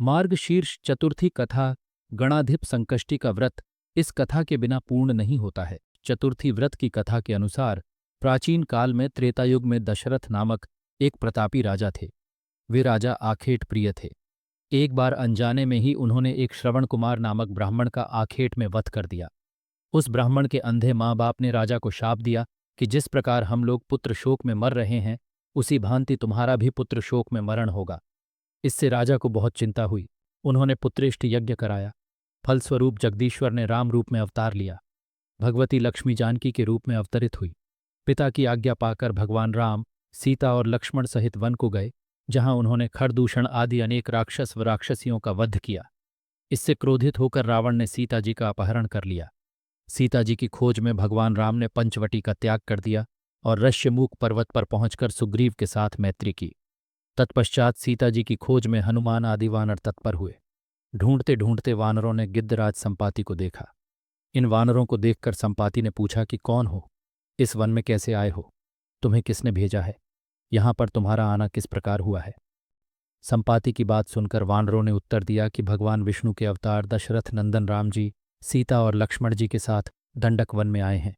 मार्गशीर्ष चतुर्थी कथा गणाधिप संकष्टी का व्रत इस कथा के बिना पूर्ण नहीं होता है। चतुर्थी व्रत की कथा के अनुसार प्राचीन काल में त्रेतायुग में दशरथ नामक एक प्रतापी राजा थे। वे राजा आखेट प्रिय थे। एक बार अनजाने में ही उन्होंने एक श्रवण कुमार नामक ब्राह्मण का आखेट में वध कर दिया। उस ब्राह्मण के अंधे माँ बाप ने राजा को शाप दिया कि जिस प्रकार हम लोग पुत्र शोक में मर रहे हैं, उसी भांति तुम्हारा भी पुत्र शोक में मरण होगा। इससे राजा को बहुत चिंता हुई। उन्होंने पुत्रेष्ट यज्ञ कराया। फलस्वरूप जगदीश्वर ने राम रूप में अवतार लिया। भगवती लक्ष्मी जानकी के रूप में अवतरित हुई। पिता की आज्ञा पाकर भगवान राम सीता और लक्ष्मण सहित वन को गए, जहां उन्होंने खरदूषण आदि अनेक राक्षस व राक्षसियों का वध किया। इससे क्रोधित होकर रावण ने सीता जी का अपहरण कर लिया। सीता जी की खोज में भगवान राम ने पंचवटी का त्याग कर दिया और ऋष्यमूक पर्वत पर पहुंचकर सुग्रीव के साथ मैत्री की। तत्पश्चात सीता जी की खोज में हनुमान आदि वानर तत्पर हुए। ढूंढते ढूंढते वानरों ने गिद्धराज संपाति को देखा। इन वानरों को देखकर संपाति ने पूछा कि कौन हो, इस वन में कैसे आए हो, तुम्हें किसने भेजा है, यहां पर तुम्हारा आना किस प्रकार हुआ है। संपाति की बात सुनकर वानरों ने उत्तर दिया कि भगवान विष्णु के अवतार दशरथ नंदन राम जी सीता और लक्ष्मण जी के साथ दंडक वन में आए हैं।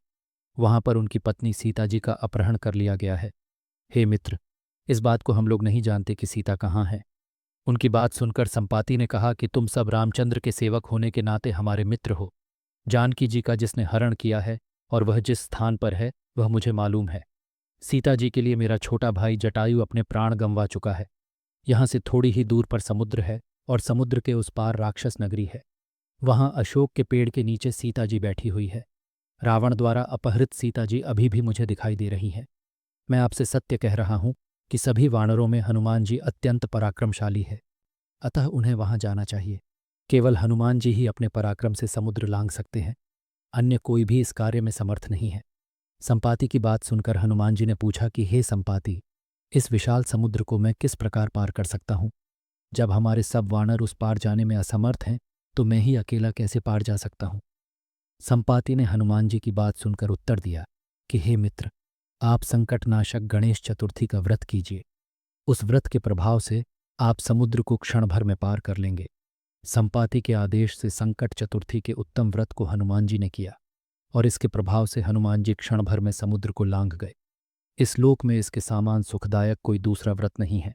वहां पर उनकी पत्नी सीता जी का अपहरण कर लिया गया है। हे मित्र, इस बात को हम लोग नहीं जानते कि सीता कहाँ है। उनकी बात सुनकर संपाति ने कहा कि तुम सब रामचंद्र के सेवक होने के नाते हमारे मित्र हो। जानकी जी का जिसने हरण किया है और वह जिस स्थान पर है वह मुझे मालूम है। सीता जी के लिए मेरा छोटा भाई जटायु अपने प्राण गंवा चुका है। यहाँ से थोड़ी ही दूर पर समुद्र है और समुद्र के उस पार राक्षस नगरी है। वहां अशोक के पेड़ के नीचे सीता जी बैठी हुई है। रावण द्वारा अपहृत सीता जी अभी भी मुझे दिखाई दे रही हैं। मैं आपसे सत्य कह रहा हूं कि सभी वानरों में हनुमान जी अत्यंत पराक्रमशाली है, अतः उन्हें वहां जाना चाहिए। केवल हनुमान जी ही अपने पराक्रम से समुद्र लांघ सकते हैं, अन्य कोई भी इस कार्य में समर्थ नहीं है। संपाति की बात सुनकर हनुमान जी ने पूछा कि हे संपाति, इस विशाल समुद्र को मैं किस प्रकार पार कर सकता हूं? जब हमारे सब वानर उस पार जाने में असमर्थ हैं, तो मैं ही अकेला कैसे पार जा सकता हूं? संपाति ने हनुमान जी की बात सुनकर उत्तर दिया कि हे मित्र, आप संकटनाशक गणेश चतुर्थी का व्रत कीजिए। उस व्रत के प्रभाव से आप समुद्र को क्षण भर में पार कर लेंगे। संपाति के आदेश से संकट चतुर्थी के उत्तम व्रत को हनुमान जी ने किया और इसके प्रभाव से हनुमान जी क्षण भर में समुद्र को लांघ गए। इस लोक में इसके समान सुखदायक कोई दूसरा व्रत नहीं है।